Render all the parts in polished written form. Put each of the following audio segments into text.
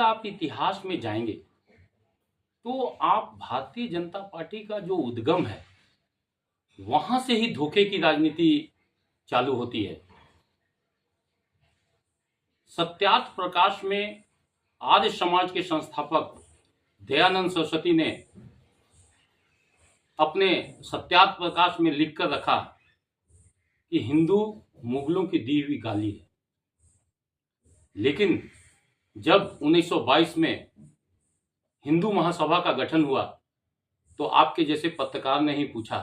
आप इतिहास में जाएंगे तो आप भारतीय जनता पार्टी का जो उद्गम है वहां से ही धोखे की राजनीति चालू होती है। सत्यार्थ प्रकाश में आर्य समाज के संस्थापक दयानंद सरस्वती ने अपने सत्यार्थ प्रकाश में लिखकर रखा कि हिंदू मुगलों की दी हुई गाली है। लेकिन जब 1922 में हिंदू महासभा का गठन हुआ तो आपके जैसे पत्रकार ने ही पूछा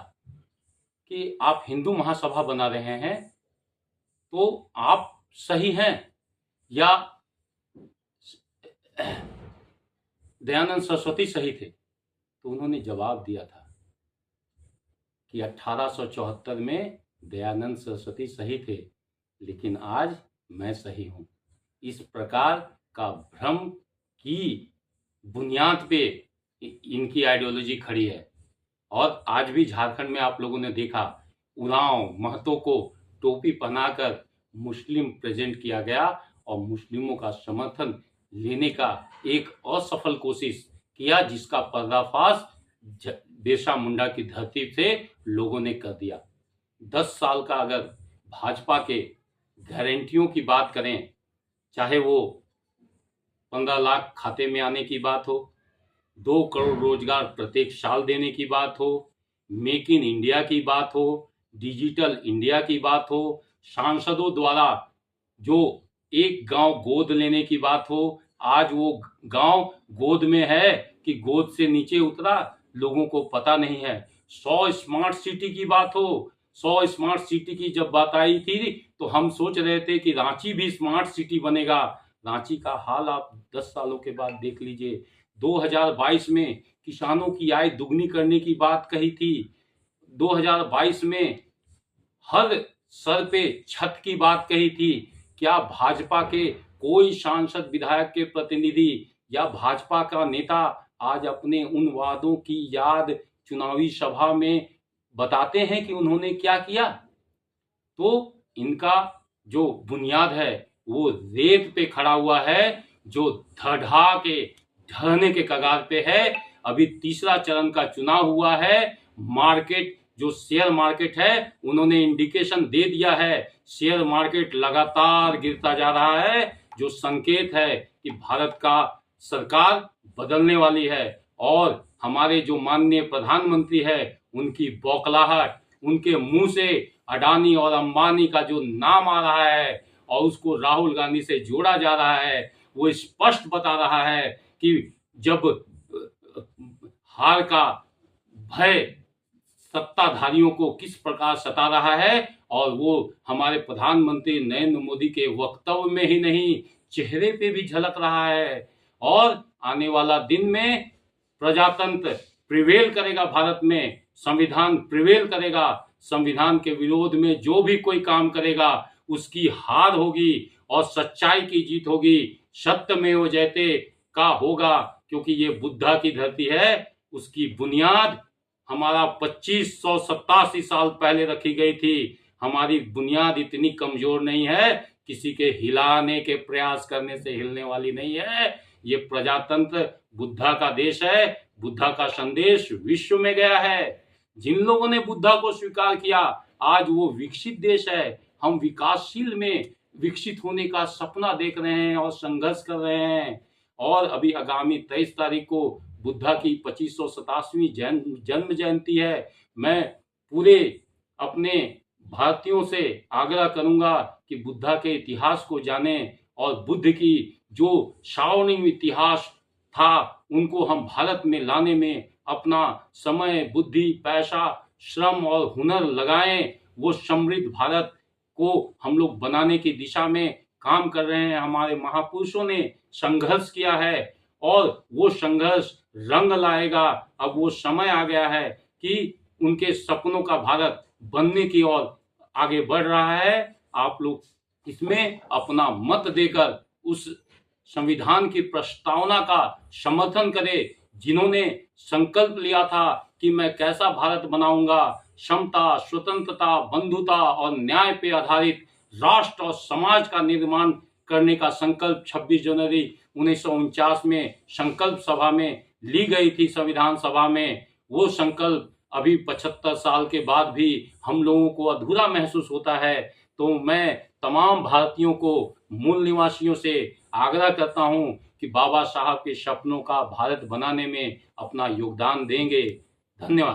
कि आप हिंदू महासभा बना रहे हैं तो आप सही हैं या दयानंद सरस्वती सही थे। तो उन्होंने जवाब दिया था कि 1874 में दयानंद सरस्वती सही थे लेकिन आज मैं सही हूं। इस प्रकार का भ्रम की बुनियाद पे इनकी आइडियोलॉजी खड़ी है। और आज भी झारखंड में आप लोगों ने देखा उरांव महतो को टोपी पहनाकर मुस्लिम प्रेजेंट किया गया और मुस्लिमों का समर्थन लेने का एक असफल कोशिश किया जिसका पर्दाफाश बिरसा मुंडा की धरती से लोगों ने कर दिया। 10 साल का अगर भाजपा के गारंटियों की बात करें, चाहे वो 15 लाख खाते में आने की बात हो, 2 करोड़ रोजगार प्रत्येक साल देने की बात हो, मेक इन इंडिया की बात हो, डिजिटल इंडिया की बात हो, सांसदों द्वारा जो एक गांव गोद लेने की बात हो, आज वो गांव गोद में है कि गोद से नीचे उतरा लोगों को पता नहीं है। 100 स्मार्ट सिटी की बात हो, 100 स्मार्ट सिटी की जब बात आई थी तो हम सोच रहे थे कि रांची भी स्मार्ट सिटी बनेगा। रांची का हाल आप 10 सालों के बाद देख लीजिए। 2022 में किसानों की आय दुगनी करने की बात कही थी। 2022 में हर सर पे छत की बात कही थी। क्या भाजपा के कोई सांसद विधायक के प्रतिनिधि या भाजपा का नेता आज अपने उन वादों की याद चुनावी सभा में बताते हैं कि उन्होंने क्या किया? तो इनका जो बुनियाद है वो रेत पे खड़ा हुआ है, जो ढहने के कगार पे है। अभी तीसरा चरण का चुनाव हुआ है। मार्केट जो शेयर मार्केट है उन्होंने इंडिकेशन दे दिया है, शेयर मार्केट लगातार गिरता जा रहा है, जो संकेत है कि भारत का सरकार बदलने वाली है। और हमारे जो माननीय प्रधानमंत्री है उनकी बौखलाहट, उनके मुंह से अडानी और अंबानी का जो नाम आ रहा है और उसको राहुल गांधी से जोड़ा जा रहा है, वो स्पष्ट बता रहा है कि जब हार का भय सत्ताधारियों को किस प्रकार सता रहा है, और वो हमारे प्रधानमंत्री नरेंद्र मोदी के वक्तव्य में ही नहीं चेहरे पे भी झलक रहा है। और आने वाला दिन में प्रजातंत्र प्रिवेल करेगा, भारत में संविधान प्रिवेल करेगा। संविधान के विरोध में जो भी कोई काम करेगा उसकी हार होगी और सच्चाई की जीत होगी। सत्यमेव जयते का होगा, क्योंकि ये बुद्धा की धरती है। उसकी बुनियाद हमारा 2587 साल पहले रखी गई थी। हमारी बुनियाद इतनी कमजोर नहीं है, किसी के हिलाने के प्रयास करने से हिलने वाली नहीं है। ये प्रजातंत्र बुद्धा का देश है। बुद्धा का संदेश विश्व में गया है। जिन लोगों ने बुद्धा को स्वीकार किया आज वो विकसित देश है। हम विकासशील में विकसित होने का सपना देख रहे हैं और संघर्ष कर रहे हैं। और अभी आगामी 23 तारीख को बुद्धा की 2587वीं जन्म जयंती है। मैं पूरे अपने भारतीयों से आग्रह करूंगा कि बुद्धा के इतिहास को जानें और बुद्ध की जो स्वर्णिम इतिहास था उनको हम भारत में लाने में अपना समय, बुद्धि, पैसा, श्रम और हुनर लगाएं। वो समृद्ध भारत को हम लोग बनाने की दिशा में काम कर रहे हैं। हमारे महापुरुषों ने संघर्ष किया है और वो संघर्ष रंग लाएगा। अब वो समय आ गया है कि उनके सपनों का भारत बनने की ओर आगे बढ़ रहा है। आप लोग इसमें अपना मत देकर उस संविधान की प्रस्तावना का समर्थन करें, जिन्होंने संकल्प लिया था कि मैं कैसा भारत बनाऊंगा, समता, स्वतंत्रता, बंधुता और न्याय पे आधारित राष्ट्र और समाज का निर्माण करने का संकल्प 26 जनवरी 1949 में संकल्प सभा में ली गई थी, संविधान सभा में, वो संकल्प अभी 75 साल के बाद भी हम लोगों को अधूरा महसूस होता है। तो मैं तमाम भारतीयों को, मूल निवासियों से आग्रह करता हूं कि बाबा साहब के सपनों का भारत बनाने में अपना योगदान देंगे। धन्यवाद।